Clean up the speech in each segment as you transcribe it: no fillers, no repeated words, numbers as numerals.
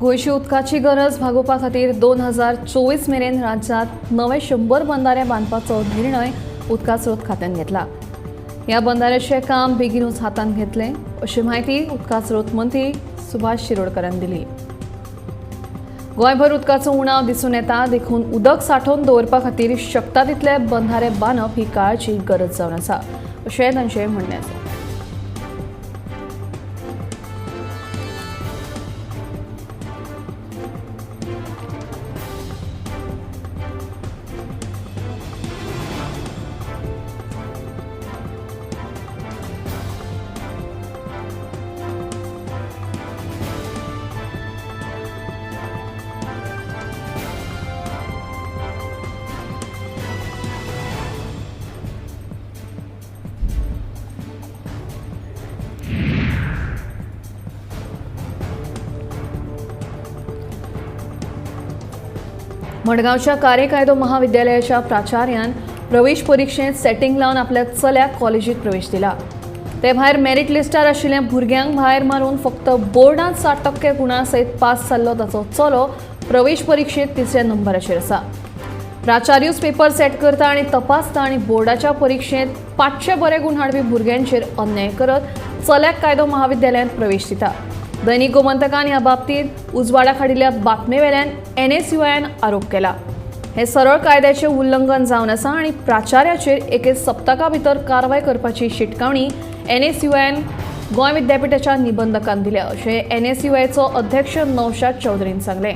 गोंयची उदकाची गरज भागोवपा खातीर 2024 मेरेन राज्यांत नवे 100 बंधारे बांदपाचो निर्णय उदका स्रोत खात्यान घेतला। ह्या बंधाऱ्याचें काम बेगीनूच हातांत घेतलें, अशी माहिती उदका स्रोत मंत्री सुभाष शिरोडकरान दिली। गोंयभर उदकाचो उणाव दिसून येता, देखून उदक सांठोवन दवरपा खातीर शकता तितले बंधारे बांदप ही काळाची गरज जावन आसा, अशें तांचें म्हणणें आसा। मडगांवच्या कार्यकायदो महाविद्यालयाच्या प्राचार्यान प्रवेश परीक्षेत सेटिंग लावन आपल्या चल्याक कॉलेजीत प्रवेश दिला। ते भायर मेरिट लिस्टार आशिल्ल्या भुरग्यांक भायर मारून फक्त बोर्डांत 60% गुणां सयत पास जाल्लो ताचो चलो प्रवेश परीक्षेत 3ऱ्या नंबराचेर आसा। प्राचार्यूच पेपर सेट करता आनी तपासता आनी बोर्डाच्या परीक्षेत 500 बरे गुण हाडपी भुरग्यांचेर अन्याय करत चल्याक कायदो महाविद्यालयांत प्रवेश दिता। दैनिक गोमंतकान ह्या बाबतींत उजवाडाक हाडिल्ल्या बातमेवेल्यान NSUIन आरोप केला। हे सरळ कायद्याचें उल्लंघन जावन आसा आनी प्राचार्याचेर एके सप्तका भितर कारवाय करपाची शिटकावणी NSUIन गोंय विद्यापीठाच्या निबंधकान दिल्या, अशें NSUIचो अध्यक्ष नौशाद चौधरीन सांगलें।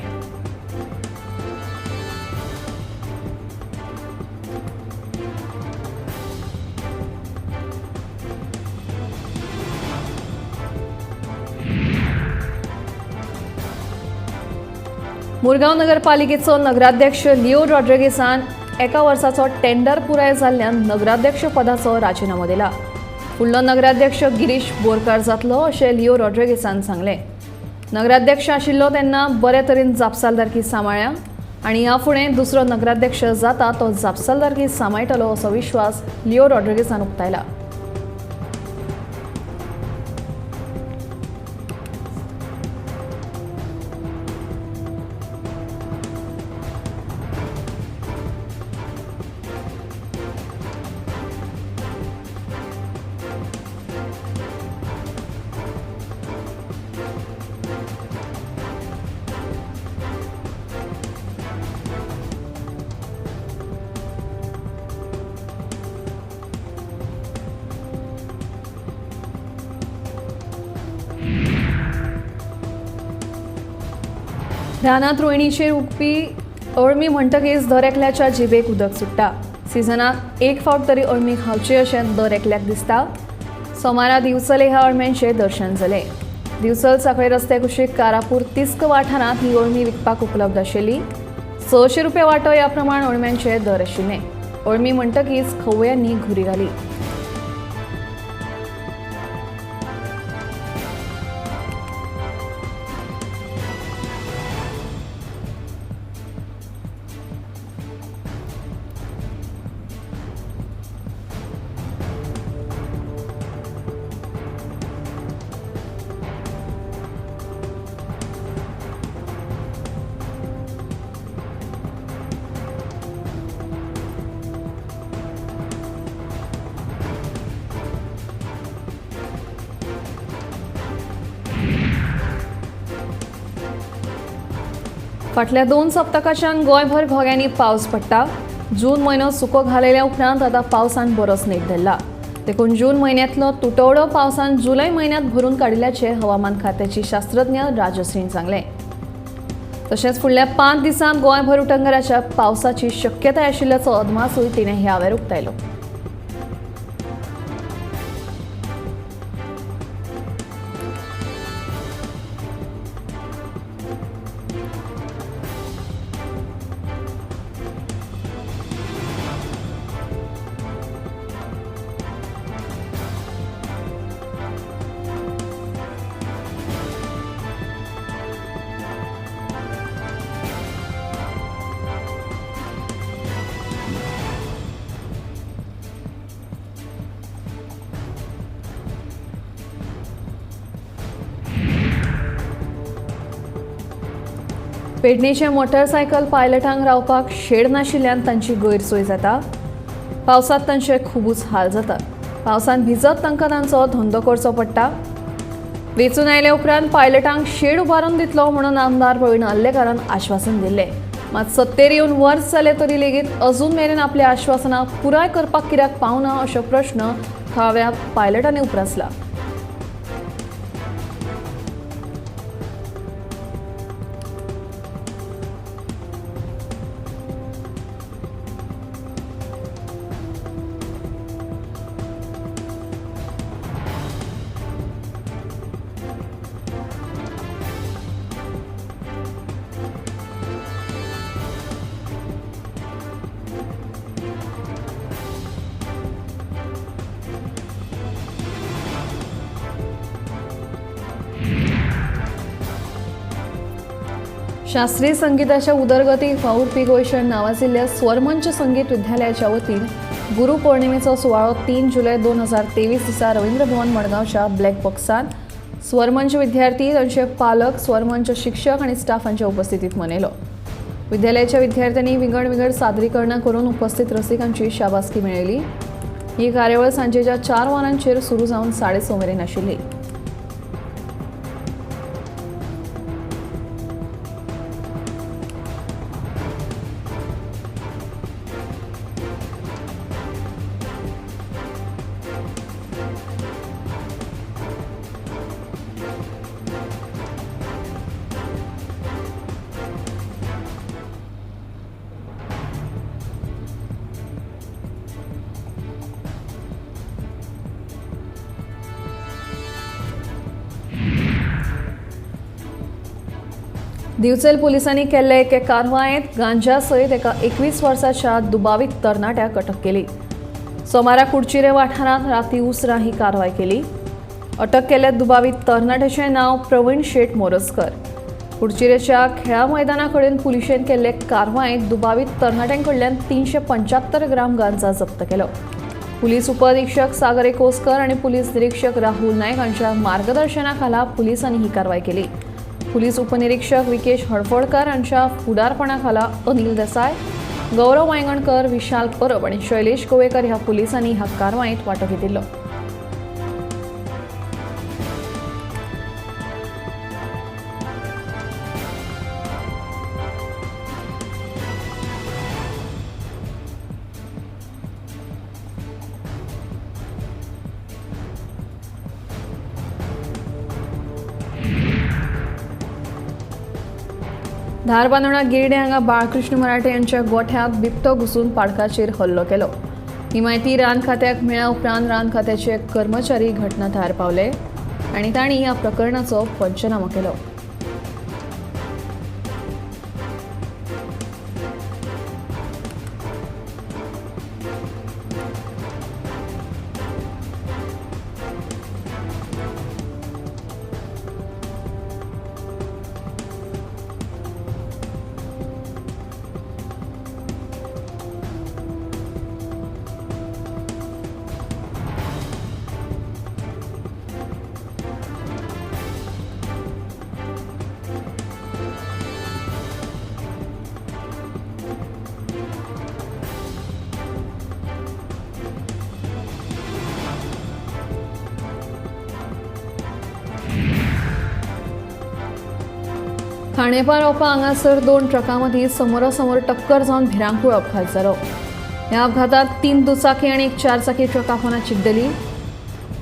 मुरगांव नगरपालिकेचो नगराध्यक्ष लिओ रॉड्रिगेसान एका वर्साचो टेंडर पुराय जाल्ल्यान नगराध्यक्ष पदाचो राजिनामो दिला। फुडलो नगराध्यक्ष गिरीश बोरकार जातलो, अशें लिओ रॉड्रिगेसान सांगलें। नगराध्यक्ष आशिल्लो तेन्ना बरे तरेन जापसालदारकी सांबाळ्ळ्या आनी ह्या फुडें दुसरो नगराध्यक्ष जाता तो जापसालदारकी सांबाळटलो असो विश्वास लिओ रॉड्रिगेसान उक्तायला। रानांत रोयणीचेर उगपी अळमी म्हणटकीच दर एकल्याच्या जिबेक उदक सुट्टा। सिजनाक एक फावट तरी अळमी खावची अशें दर एकल्याक दिसता। सोमारा दिवचले ह्या अळम्यांचें दर्शन जालें। दिवचल सांखळे रस्ते कुशीक कारापूर तिस्क वाठारांत ही अळमी विकपाक उपलब्ध आशिल्ली। 600 रुपया वांटो ह्या प्रमाण अळम्यांचे दर आशिल्ले। अळमी म्हणटकीच खवयांनी घुरी घाली। फाटल्या 2 सप्तकाच्यान गोंयभर घोग्यांनी पावस पडटा। जून म्हयनो सुको घालयल्या उपरांत आतां पावसान बरोच नेट धरला। देखून जून म्हयन्यांतलो तुटवडो पावसान जुलय म्हयन्यांत भरून काडिल्ल्याचें हवामान खात्याची शास्त्रज्ञ राजश्रीन सांगलें। तशेंच फुडल्या 5 दिसांत गोंयभर उटंगराच्या पावसाची शक्यताय आशिल्ल्याचो अदमासूय तिणें ह्या वेळार उक्तायलो। पेडणेचे मोटरसायकल पायलटांक रावपाक शेड नाशिल्ल्यान तांची गैरसोय जाता। पावसात तांचे खूबच हाल जातात। पावसान भिजत तांकां तांचो धंदो करचो पडटा। वेचून आयले उपरांत पायलटांक शेड उबारून दितलो म्हणून आमदार प्रवीण आल्लेकारान आश्वासन दिल्लें। मात सत्तेर येवन वर्स जाले तरी लेगीत अजून मेरेन आपल्या आश्वासनां पुराय करपाक कित्याक पावना असो प्रश्न थळाव्या पायलटांनी उपरासला। शास्त्रीय संगीताच्या उदरगतीक वावुरपी गोंयचें नावाजिल्ल्या स्वरमंच संगीत विद्यालयाच्या वतीन गुरू पौर्णिमेचो सुवाळो 3 जुलय 2023 दिसा रवींद्र भवन मडगांवच्या ब्लॅक बॉक्सान स्वरमंच विद्यार्थी तांचे पालक स्वरमंच शिक्षक आणि स्टाफांच्या उपस्थितीत मनयलो। विद्यालयाच्या विद्यार्थ्यांनी विंगड सादरीकरणां करून उपस्थित रसिकांची शाबासकी मेळयली। ही कार्यावळ सांजेच्या 4 वरांचेर सुरू जावन 6:30 मेरेन आशिल्ली। दिवचल पोलिसांनी केल्ले एके कारवायेंत गांजा सयत एका 21 वर्साच्या दुबावीत तरणाट्याक अटक केली। सोमारा कुडचिरे वाठारांत राती उसरां ही कारवाय केली। अटक केल्ल्या दुबावीत तरणाट्याचें नांव प्रवीण शेट मोरजकर। कुडचिरेच्या खेळा मैदाना कडेन पुलिशेन केल्ले कारवायेंत दुबावीत तरणाट्यांकडल्यान 375 ग्राम गांजा जप्त केलो। पुलीस उपअधीक्षक सागर एकोसकर आणि पुलीस निरीक्षक राहुल नायक हांच्या मार्गदर्शनाखाला पुलिसांनी ही कारवाय केली। पुलीस उपनिरीक्षक विकेश हडफोडकर यांच्या फुडारपणाखाला अनिल देसाय, गौरव वांयगणकर, विशाल परब आणि शैलेश गोवेकर ह्या पुलिसांनी ह्या कारवायेंत वांटो घेतिल्लो। धारबांदोडा गिरडे हांगा बाळकृष्ण मराठे यांच्या गोठ्यात बिबटो घुसून पाडकाचेर हल्लो केलो। ही माहिती रान खात्याक मेळ्ळ्या उपरांत रान खात्याचे कर्मचारी घटनाथळार पावले आणि तांणी ह्या प्रकरणाचो पंचनामा केलो। खांडेपार ओपा हांगासर 2 ट्रकां मदीं समोरासमोर टक्कर जावन भिरांकूळ अपघात जालो। ह्या अपघातांत 3 दुचाकी आनी 1 4-चाकी ट्रक आफोनात चिड्डली।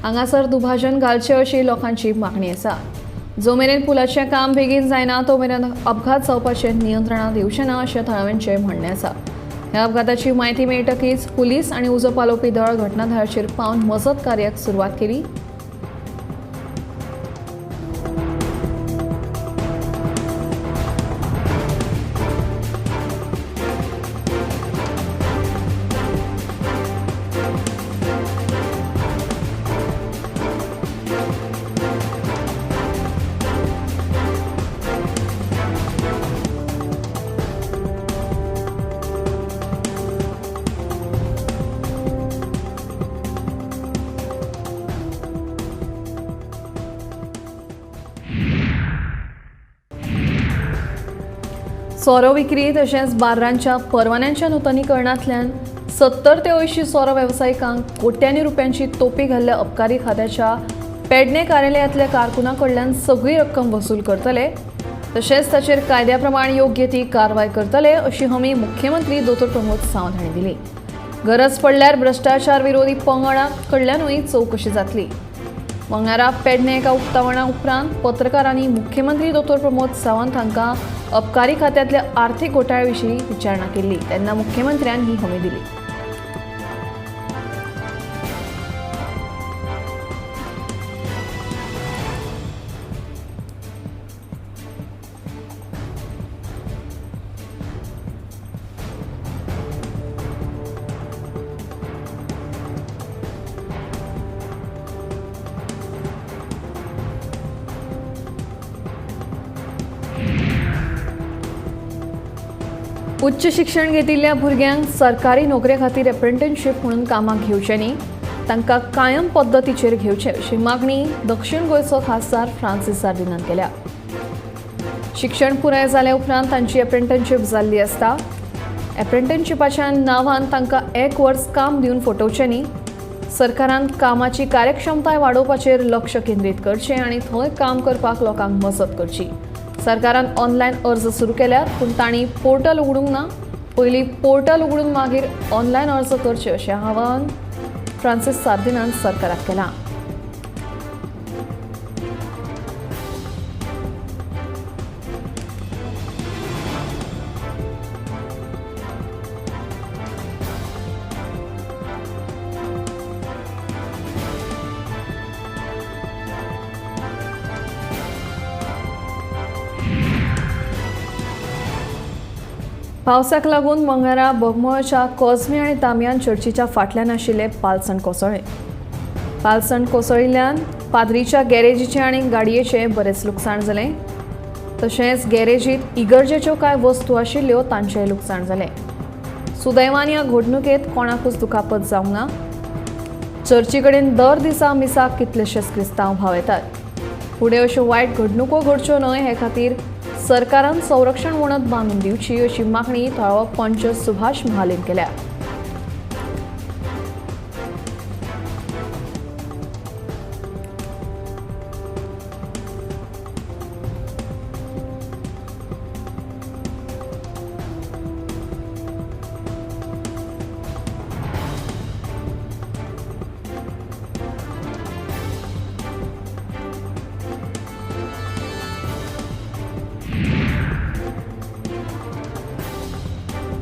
हांगासर दुभाजन घालचें अशी लोकांची मागणी आसा। जो मेरेन पुलाचें काम बेगीन जायना तो मेरेन अपघात जावपाचें नियंत्रणांत येवचें ना अशें थळाव्यांचें म्हणणें आसा। ह्या अपघाताची म्हायती मेळटकीच पुलीस आनी उजो पालोवपी दळ घटनाथळाचेर पावन मजत कार्याक सुरवात केली। सोरो विक्री तशेंच बार्रांच्या परवान्यांच्या नूतनीकरणांतल्यान 70 ते 80 सोरो वेवसायिकांक कोट्यांनी रुपयांची तोपी घाल्ल्या अबकारी खात्याच्या पेडणे कार्यालयांतल्या कारकुनां कडल्यान सगळी रक्कम वसूल करतले तशेंच ताचेर कायद्या प्रमाण योग्य ती कारवाय करतले अशी हमी मुख्यमंत्री दोतोर प्रमोद सावंत हांणी दिली. गरज पडल्यार भ्रष्टाचार विरोधी पंगडा कडल्यानूय चवकशी जातली. मंगळारा पेडणे एका उक्तावणा उपरांत पत्रकारांनी मुख्यमंत्री दोतोर प्रमोद सावंत हांकां अबकारी खात्यांतल्या आर्थीक घोटाळ्या विशीं विचारणा केल्ली तेन्ना मुख्यमंत्र्यान ही हमी दिली. उच्च शिक्षण घेतिल्ल्या भुरग्यांक सरकारी नोकरे खातीर एप्रेंटिसशीप म्हणून कामाक घेवचें न्ही, तांकां कायम पद्दतीचेर घेवचें अशी मागणी दक्षिण गोंयचो खासदार फ्रांसीस सार्दिनान केल्या. शिक्षण पुराय जाल्या उपरांत तांची एप्रेंटिसशीप जाल्ली आसता. एप्रेंटिसशिपाच्या नांवान तांकां 1 वर्स काम दिवन फटोवचें न्ही, सरकारान कामाची कार्यक्षमताय वाडोवपाचेर लक्ष केंद्रीत करचें आनी थंय काम करपाक लोकांक मजत करची. सरकारान ऑनलायन अर्ज सुरू केल्यात पूण तांणी पोर्टल उगडूंक ना. पयलीं पोर्टल उगडून मागीर ऑनलायन अर्ज करचे अशें आवाहन फ्रांसीस सार्दिनान सरकाराक केलां. पावसाक लागून मंगळारा बोगमाळच्या कोझमे आनी तामियान चर्चीच्या फाटल्यान आशिल्ले पालसण कोसळ्ळे. पालसण कोसळिल्ल्यान पाद्रीच्या गॅरेजीचे आनी गाडयेचें बरेच लुकसाण जालें. तशेंच गॅरेजींत इगर्जेच्यो कांय वस्तू आशिल्ल्यो तांचेंय लुकसाण जालें. सुदैवान ह्या घडणुकेंत कोणाकूच दुखापत जावंक ना. चर्ची कडेन दर दिसा मिसाक कितलेशेच क्रिस्तांव भाव येतात. फुडें अश्यो वायट घडणुको घडच्यो न्हय हे खातीर सरकारान संरक्षण वणत बांदून दिवची अशी मागणी थळावो पंच सुभाष महालेन केल्या.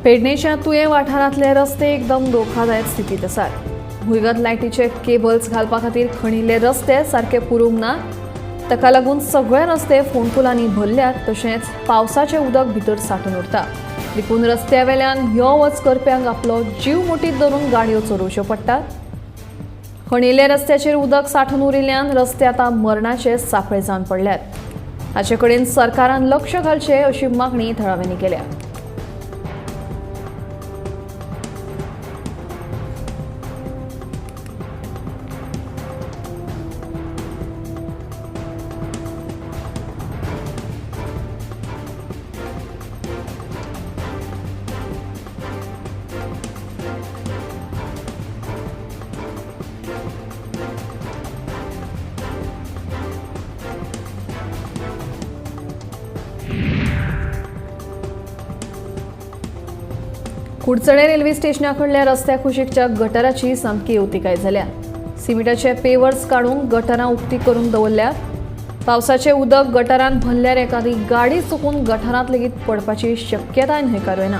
पेडणेच्या तुये वाठारांतले रस्ते एकदम धोकादायक स्थितीत आसात. भुंयगत लायटीचे केबल्स घालपा खातीर खणिल्ले रस्ते सारके पुरूंक ना. ताका लागून सगळे रस्ते फोंडकुलांनी भरल्यात तशेंच पावसाचें उदक भितर सांठून उरता. देखून रस्त्यावेल्यान यो वच करप्यांक आपलो जीव मुठीत धरून गाडयो चलोवच्यो पडटात. खणिल्ले रस्त्याचेर उदक सांठून उरिल्ल्यान रस्ते आतां मरणाचे सापळे जावन पडल्यात. हाचे कडेन सरकारान लक्ष घालचें अशी मागणी थळाव्यांनी केल्या. कुडचडे रेल्वे स्टेशना कडल्या रस्त्या कुशीकच्या गटाराची सामकी अवतिकाय जाल्या. सिमिटाचे पेवर्स काडून गटारां उक्ती करून दवरल्यात. पावसाचें उदक गटारांत भरल्यार एखादी गाडी चुकून गटारांत लेगीत पडपाची शक्यताय न्हयकारूं येना.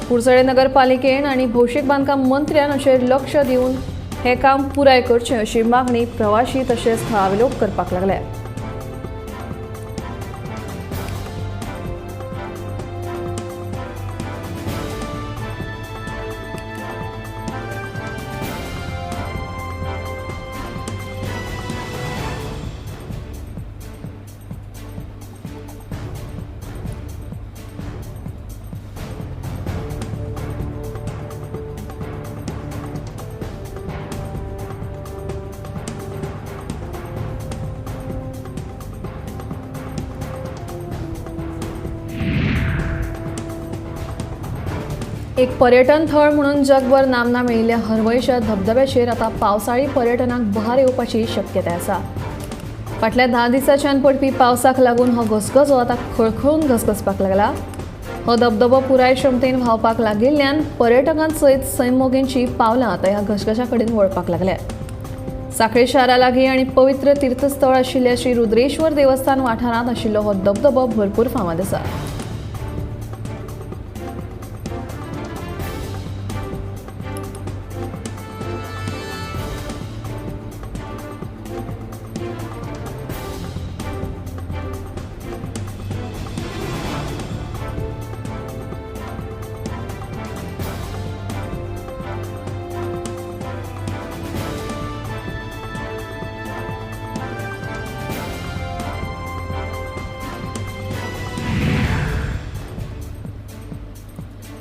कुडचडे नगरपालिकेन आनी भौशीक बांदकाम मंत्र्यान हाचेर लक्ष दिवन हें काम पुराय करचें अशी मागणी प्रवाशी तशेंच थळावे लोक करपाक लागल्या. एक पर्यटन थळ म्हणून जगभर नामना मेळिल्ल्या हरवळीच्या धबधब्याचेर आता पावसाळी पर्यटनाक बहार येवपाची शक्यताय आसा. फाटल्या 10 दिसांच्यान पडपी पावसाक लागून हो घसघसो आता खळखळून घसघसपाक लागला. हो धबधबो पुराय क्षमतेन व्हांवपाक लागिल्ल्यान पर्यटकांसयत सैमोगींची पावलां आता ह्या घसघश्या कडेन वळपाक लागल्या. सांखळी शारा लागीं आनी पवित्र तीर्थस्थळ आशिल्ल्या श्री रुद्रेश्वर देवस्थान वाठारांत आशिल्लो हो धबधबो भरपूर फामाद आसा.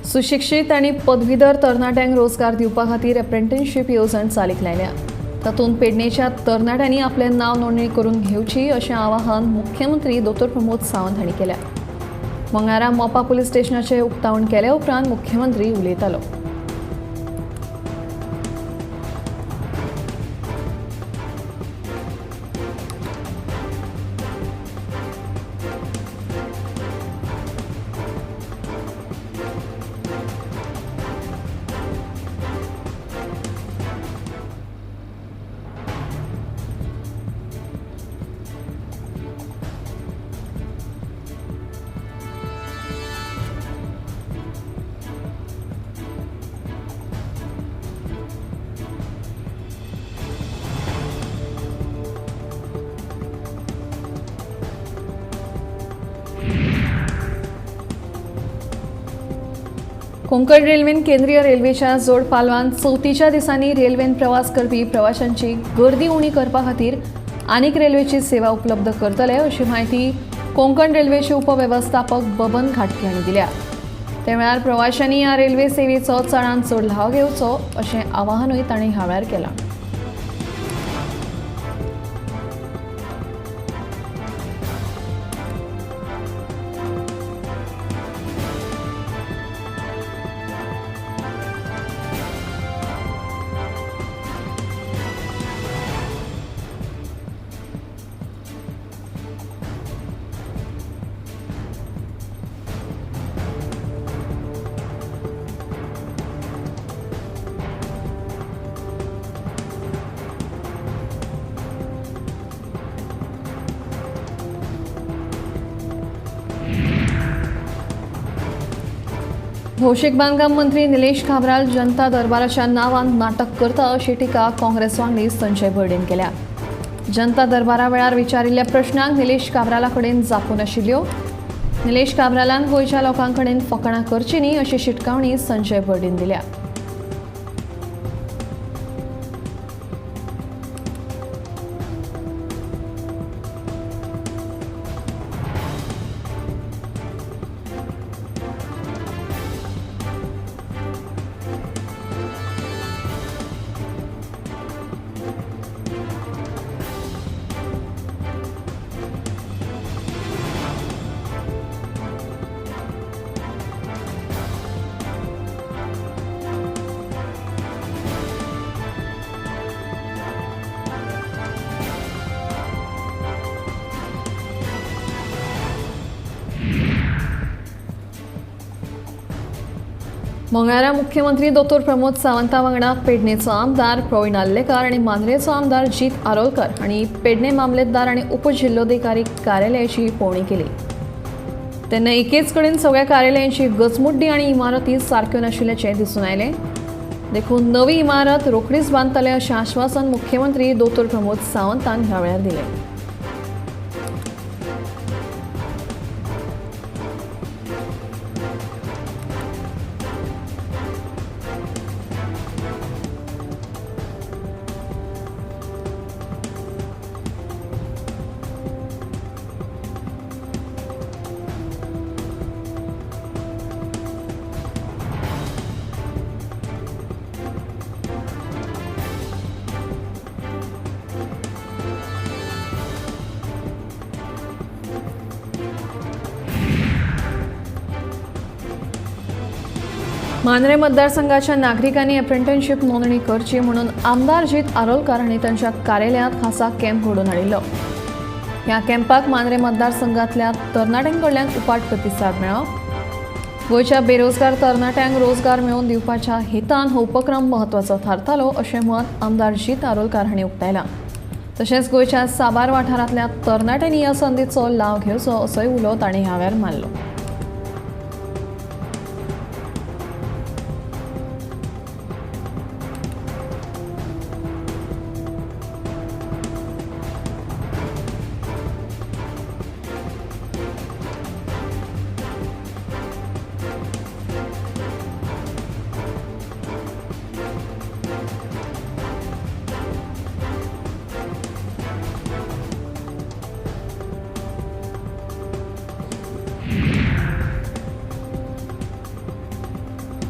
सुशिक्षीत आणि पदवीधर तरणाट्यांक रोजगार दिवपा खातीर एप्रेंटिसशीप येवजण चालीक लायल्या. तातूंत पेडणेच्या तरणाट्यांनी आपलें नांव नोंदणी करून घेवची अशें आवाहन मुख्यमंत्री दोतोर प्रमोद सावंत हांणी केलें. मंगळारा मोपा पुलीस स्टेशनाचें उक्तावण केले उपरांत मुख्यमंत्री उलयतालो. कोंकण रेल्वेन केंद्रीय रेल्वेच्या जोड पालवान चवथीच्या दिसांनी रेल्वेन प्रवास करपी प्रवाशांची गर्दी उणी करपा खातीर आनीक रेल्वेची सेवा उपलब्ध करतले अशी माहिती कोंकण रेल्वेचे उपवेवस्थापक बबन घाटगे हांणी दिल्या. ते वेळार प्रवाशांनी ह्या रेल्वे सेवेचो चडांत चड लाव घेवचो अशें आवाहनूय तांणी ह्या वेळार केलां. भौशीक बांदकाम मंत्री निलेश काब्राल जनता दरबाराच्या नांवान नाटक करता अशी टिका काँग्रेस वांगडी संजय बर्डेन केल्या. जनता दरबारा वेळार विचारिल्ल्या प्रश्नांक निलेश काब्राला कडेन जापू नाशिल्ल्यो. निलेश काब्रालान गोंयच्या लोकां कडेन फकाणां करची न्ही अशी शिटकावणी संजय बर्डेन दिल्या. मंगळारा मुख्यमंत्री दोतोर प्रमोद सावंता वांगडा पेडणेचो आमदार प्रवीण आल्लेकार आणि मांद्रेचो आमदार जीत आरोलकर हांणी पेडणे मामलेदार आणि उपजिल्लोधिकारी कार्यालयाची पळोवणी केली. तेन्ना एकेच कडेन सगळ्या कार्यालयांची गचमुड्डी आणि इमारती सारक्यो नाशिल्ल्याचें दिसून आयलें. देखून नवी इमारत रोखडीच बांदतले अशें आश्वासन मुख्यमंत्री दोतोर प्रमोद सावंतान ह्या वेळार दिलें. मांद्रे मतदारसंघाच्या नागरिकांनी अप्रेंटिसशिप नोंदणी करची म्हणून आमदार अजित आरोलकार हांणी तांच्या कार्यालयांत खासा कॅम्प घडोवन हाडिल्लो. ह्या कॅम्पाक मांद्रे मतदारसंघातल्या तरणाट्यांकडल्यान उपाट प्रतिसाद मेळ्ळो. गोंयच्या बेरोजगार तरणाट्यांक रोजगार मेळोवन दिवपाच्या हेतान हो उपक्रम म्हत्वाचो थारतालो अशें मत आमदार अजित आरोलकार हांणी उक्तायलां. तशेंच गोंयच्या साबार वाठारांतल्या तरणाट्यांनी ह्या संदीचो लाव घेवचो असोय उलो तांणी ह्या वेळार मारलो.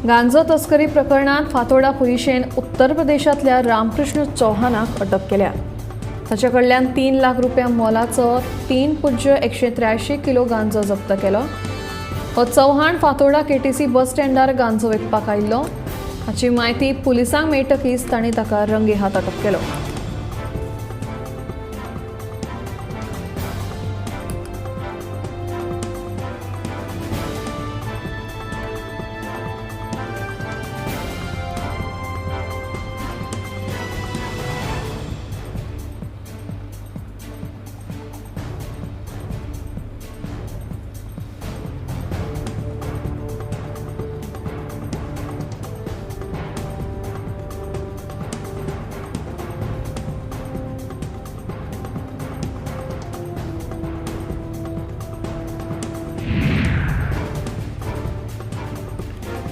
गांजो तस्करी प्रकरणात फातोर्डा पुलिशेन उत्तर प्रदेशातल्या रामकृष्ण चौहानाक अटक केल्या. ताचे कडल्यान 3 लाख रुपया मोलाचो 3.183 किलो गांजो जप्त केलो. हो चौहान फातोर्डा KTC बस स्टँडार गांजो विकपाक आयिल्लो. हाची म्हायती पुलिसांक मेळटकीच तांणी ताका रंगे हात अटक केलो.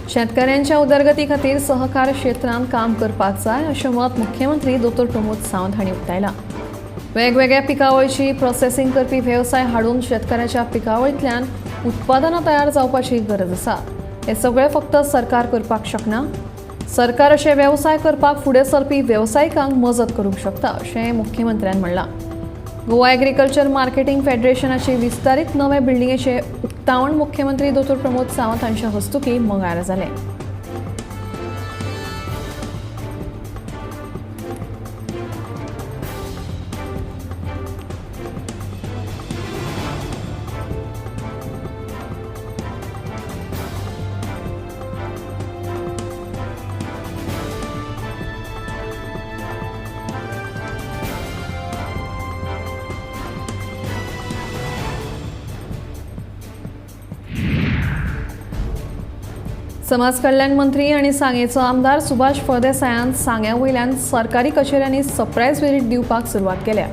शेतकऱ्यांच्या उदरगती खातीर सहकार क्षेत्रांत काम करपाक जाय अशें मत मुख्यमंत्री दोतोर प्रमोद सावंत हांणी उक्तायलां. वेगवेगळ्या पिकावळीची प्रोसेसिंग करपी वेवसाय हाडून शेतकऱ्याच्या पिकावळींतल्यान उत्पादनां तयार जावपाची गरज आसा. हे सगळें फक्त सरकार करपाक शकना. सरकार अशे वेवसाय करपाक फुडें सरपी वेवसायिकांक मजत करूंक शकता अशें मुख्यमंत्र्यान म्हणलां. गोवा एग्रीकल्चर मार्केटिंग फेडरेशनाची विस्तारीत नवे बिल्डिंगेचे उक्तावण मुख्यमंत्री दोतोर प्रमोद सावंत हांच्या हस्तुकी मंगळारा जालें. समाज कल्याण मंत्री आणि सांगेचो आमदार सुभाष फळदेसायान सांग्या वयल्यान सरकारी कचेऱ्यांनी सरप्रायज विजीट दिवपाक सुरवात केल्या.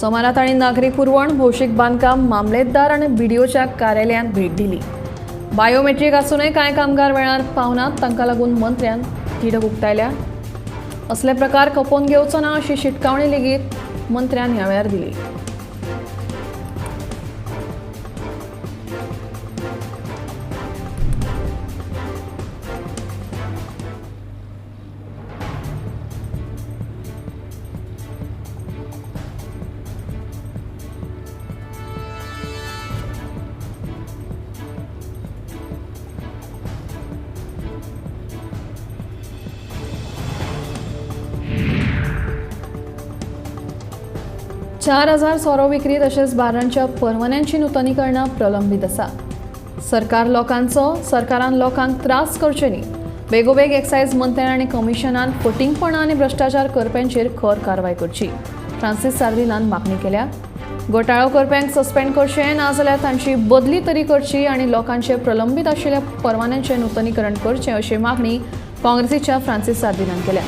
सोमारा तांणी नागरी पुरवण, भौशीक बांदकाम, मामलेदार आनी BDOच्या कार्यालयांत भेट दिली. बायोमेट्रीक आसूनय कांय कामगार वेळार पावनात, तांकां लागून मंत्र्यान तिडक उक्तायल्या. असले प्रकार खपोवन घेवचो ना अशी शिटकावणी लेगीत मंत्र्यान ह्या वेळार दिली. चार 4,000 सोरो विक्री तशेंच बारांच्या परवान्यांची नूतनीकरणां प्रलंबीत आसा. सरकारान लोकांक त्रास करचे न्ही. बेगोबेग एक्सायज मंत्र्यान आनी कमिशनान फटींगपणां आनी भ्रश्टाचार करप्यांचेर खर कारवाय करची फ्रांसीस सार्दिनान मागणी केल्या. घोटाळो करप्यांक सस्पेंड करचें, नाजाल्यार तांची बदली तरी करची आनी लोकांचे प्रलंबीत आशिल्ल्या परवान्यांचें नूतनीकरण करचें अशी मागणी काँग्रेसीच्या फ्रांसीस सार्दिनान केल्या.